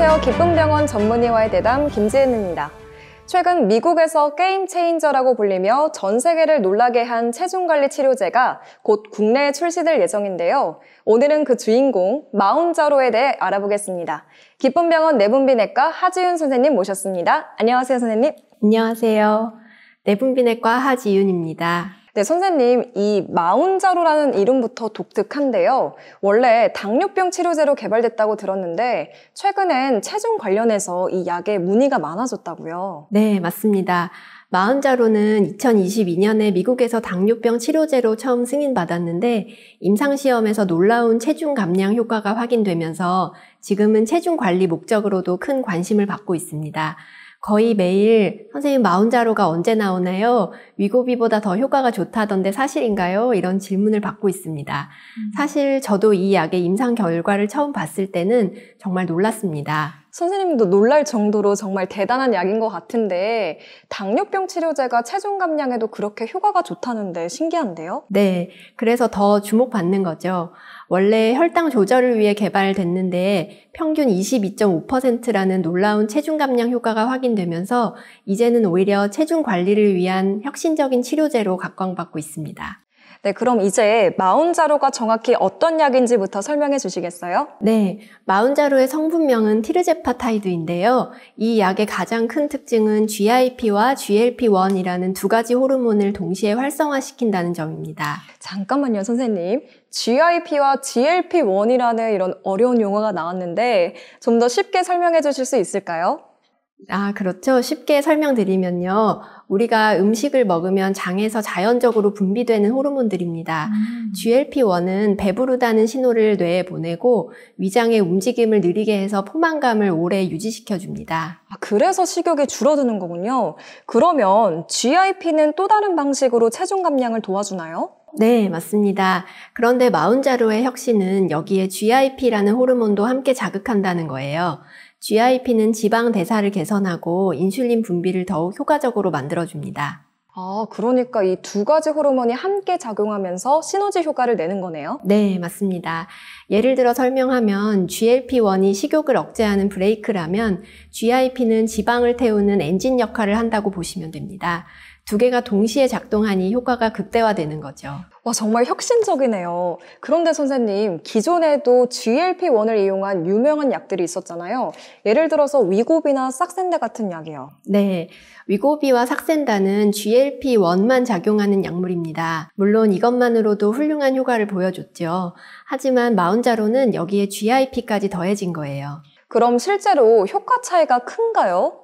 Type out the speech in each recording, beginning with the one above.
안녕하세요. 기쁨병원 전문의와의 대담 김지은입니다. 최근 미국에서 게임 체인저라고 불리며 전 세계를 놀라게 한 체중관리 치료제가 곧 국내에 출시될 예정인데요. 오늘은 그 주인공 마운자로에 대해 알아보겠습니다. 기쁨병원 내분비내과 하지윤 선생님 모셨습니다. 안녕하세요, 선생님. 안녕하세요. 내분비내과 하지윤입니다. 네, 선생님, 이 마운자로라는 이름부터 독특한데요. 원래 당뇨병 치료제로 개발됐다고 들었는데 최근엔 체중 관련해서 이 약에 문의가 많아졌다고요. 네, 맞습니다. 마운자로는 2022년에 미국에서 당뇨병 치료제로 처음 승인받았는데 임상시험에서 놀라운 체중 감량 효과가 확인되면서 지금은 체중 관리 목적으로도 큰 관심을 받고 있습니다. 거의 매일 선생님 마운자로가 언제 나오나요? 위고비보다 더 효과가 좋다던데 사실인가요? 이런 질문을 받고 있습니다. 사실 저도 이 약의 임상 결과를 처음 봤을 때는 정말 놀랐습니다. 선생님도 놀랄 정도로 정말 대단한 약인 것 같은데 당뇨병 치료제가 체중 감량에도 그렇게 효과가 좋다는데 신기한데요? 네, 그래서 더 주목받는 거죠. 원래 혈당 조절을 위해 개발됐는데 평균 22.5%라는 놀라운 체중 감량 효과가 확인되면서 이제는 오히려 체중 관리를 위한 혁신적인 치료제로 각광받고 있습니다. 네, 그럼 이제 마운자로가 정확히 어떤 약인지부터 설명해 주시겠어요? 네, 마운자로의 성분명은 티르제파타이드인데요. 이 약의 가장 큰 특징은 GIP와 GLP-1이라는 두 가지 호르몬을 동시에 활성화시킨다는 점입니다. 잠깐만요, 선생님. GIP와 GLP-1이라는 이런 어려운 용어가 나왔는데 좀 더 쉽게 설명해 주실 수 있을까요? 그렇죠. 쉽게 설명드리면요. 우리가 음식을 먹으면 장에서 자연적으로 분비되는 호르몬들입니다. GLP-1은 배부르다는 신호를 뇌에 보내고 위장의 움직임을 느리게 해서 포만감을 오래 유지시켜줍니다. 그래서 식욕이 줄어드는 거군요. 그러면 GIP는 또 다른 방식으로 체중 감량을 도와주나요? 네, 맞습니다. 그런데 마운자로의 혁신은 여기에 GIP라는 호르몬도 함께 자극한다는 거예요. GIP는 지방 대사를 개선하고 인슐린 분비를 더욱 효과적으로 만들어줍니다. 그러니까 이 두 가지 호르몬이 함께 작용하면서 시너지 효과를 내는 거네요? 네, 맞습니다. 예를 들어 설명하면 GLP-1이 식욕을 억제하는 브레이크라면 GIP는 지방을 태우는 엔진 역할을 한다고 보시면 됩니다. 두 개가 동시에 작동하니 효과가 극대화되는 거죠. 와, 정말 혁신적이네요. 그런데 선생님, 기존에도 GLP-1을 이용한 유명한 약들이 있었잖아요. 예를 들어서 위고비나 싹센다 같은 약이요. 네, 위고비와 삭센다는 GLP-1만 작용하는 약물입니다. 물론 이것만으로도 훌륭한 효과를 보여줬죠. 하지만 마운자로는 여기에 GIP까지 더해진 거예요. 그럼 실제로 효과 차이가 큰가요?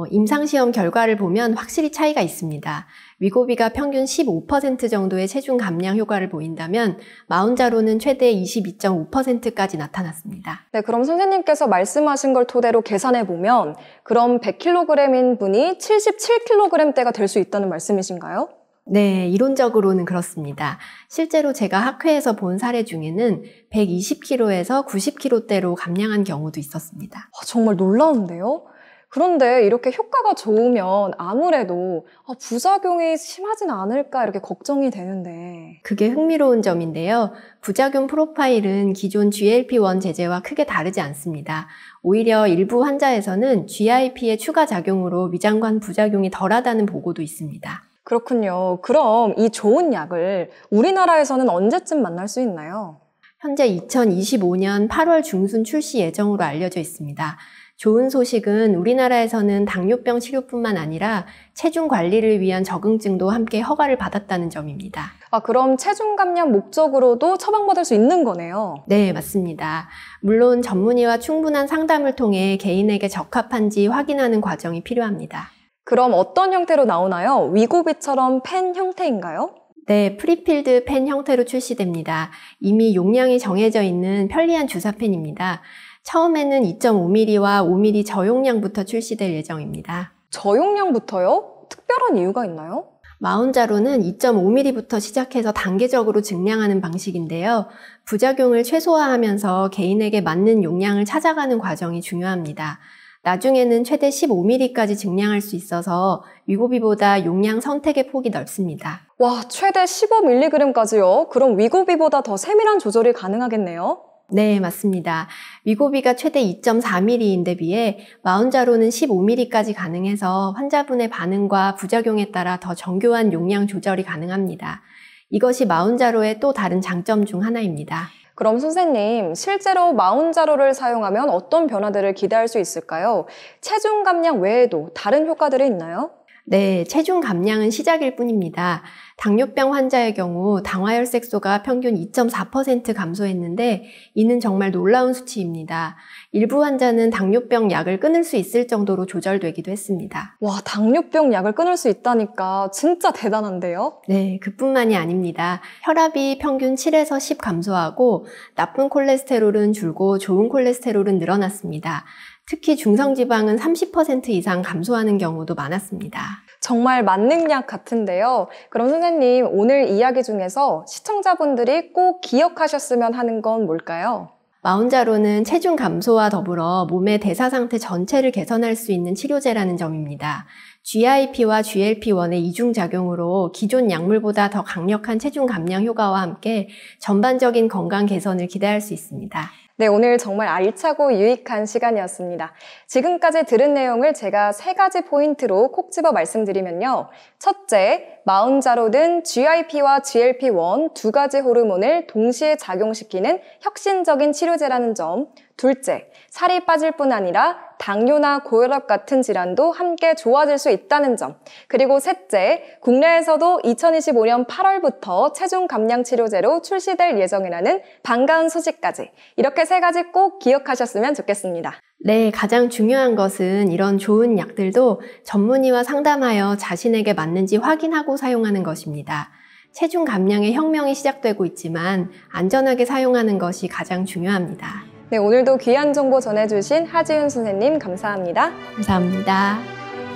임상시험 결과를 보면 확실히 차이가 있습니다. 위고비가 평균 15% 정도의 체중 감량 효과를 보인다면 마운자로는 최대 22.5%까지 나타났습니다. 네, 그럼 선생님께서 말씀하신 걸 토대로 계산해보면 그럼 100kg인 분이 77kg대가 될 수 있다는 말씀이신가요? 네, 이론적으로는 그렇습니다. 실제로 제가 학회에서 본 사례 중에는 120kg에서 90kg대로 감량한 경우도 있었습니다. 정말 놀라운데요? 그런데 이렇게 효과가 좋으면 아무래도 부작용이 심하진 않을까 이렇게 걱정이 되는데. 그게 흥미로운 점인데요. 부작용 프로파일은 기존 GLP-1 제제와 크게 다르지 않습니다. 오히려 일부 환자에서는 GIP의 추가 작용으로 위장관 부작용이 덜하다는 보고도 있습니다. 그렇군요. 그럼 이 좋은 약을 우리나라에서는 언제쯤 만날 수 있나요? 현재 2025년 8월 중순 출시 예정으로 알려져 있습니다. 좋은 소식은 우리나라에서는 당뇨병 치료뿐만 아니라 체중 관리를 위한 적응증도 함께 허가를 받았다는 점입니다. 그럼 체중 감량 목적으로도 처방받을 수 있는 거네요? 네, 맞습니다. 물론 전문의와 충분한 상담을 통해 개인에게 적합한지 확인하는 과정이 필요합니다. 그럼 어떤 형태로 나오나요? 위고비처럼 펜 형태인가요? 네, 프리필드 펜 형태로 출시됩니다. 이미 용량이 정해져 있는 편리한 주사펜입니다. 처음에는 2.5mm와 5mm 저용량부터 출시될 예정입니다. 저용량부터요? 특별한 이유가 있나요? 마운자로는 2.5mm부터 시작해서 단계적으로 증량하는 방식인데요. 부작용을 최소화하면서 개인에게 맞는 용량을 찾아가는 과정이 중요합니다. 나중에는 최대 15mm까지 증량할 수 있어서 위고비보다 용량 선택의 폭이 넓습니다. 와, 최대 15mg까지요? 그럼 위고비보다 더 세밀한 조절이 가능하겠네요? 네, 맞습니다. 위고비가 최대 2.4mm인데 비해 마운자로는 15mm까지 가능해서 환자분의 반응과 부작용에 따라 더 정교한 용량 조절이 가능합니다. 이것이 마운자로의 또 다른 장점 중 하나입니다. 그럼 선생님, 실제로 마운자로를 사용하면 어떤 변화들을 기대할 수 있을까요? 체중 감량 외에도 다른 효과들이 있나요? 네, 체중 감량은 시작일 뿐입니다. 당뇨병 환자의 경우 당화혈색소가 평균 2.4% 감소했는데 이는 정말 놀라운 수치입니다. 일부 환자는 당뇨병 약을 끊을 수 있을 정도로 조절되기도 했습니다. 와, 당뇨병 약을 끊을 수 있다니까 진짜 대단한데요? 네, 그뿐만이 아닙니다. 혈압이 평균 7에서 10 감소하고 나쁜 콜레스테롤은 줄고 좋은 콜레스테롤은 늘어났습니다. 특히 중성지방은 30% 이상 감소하는 경우도 많았습니다. 정말 만능약 같은데요. 그럼 선생님, 오늘 이야기 중에서 시청자분들이 꼭 기억하셨으면 하는 건 뭘까요? 마운자로는 체중 감소와 더불어 몸의 대사 상태 전체를 개선할 수 있는 치료제라는 점입니다. GIP와 GLP-1의 이중작용으로 기존 약물보다 더 강력한 체중 감량 효과와 함께 전반적인 건강 개선을 기대할 수 있습니다. 네, 오늘 정말 알차고 유익한 시간이었습니다. 지금까지 들은 내용을 제가 3가지 포인트로 콕 집어 말씀드리면요. 첫째, 마운자로는 GIP와 GLP-1 두 가지 호르몬을 동시에 작용시키는 혁신적인 치료제라는 점. 둘째, 살이 빠질 뿐 아니라 당뇨나 고혈압 같은 질환도 함께 좋아질 수 있다는 점. 그리고 셋째, 국내에서도 2025년 8월부터 체중 감량 치료제로 출시될 예정이라는 반가운 소식까지. 이렇게 3가지 꼭 기억하셨으면 좋겠습니다. 네, 가장 중요한 것은 이런 좋은 약들도 전문의와 상담하여 자신에게 맞는지 확인하고 사용하는 것입니다. 체중 감량의 혁명이 시작되고 있지만 안전하게 사용하는 것이 가장 중요합니다. 네, 오늘도 귀한 정보 전해주신 하지윤 선생님 감사합니다. 감사합니다.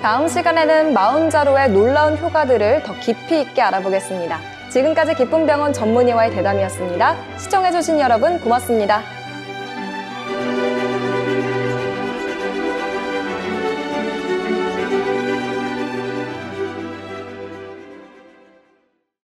다음 시간에는 마운자로의 놀라운 효과들을 더 깊이 있게 알아보겠습니다. 지금까지 기쁨병원 전문의와의 대담이었습니다. 시청해주신 여러분 고맙습니다.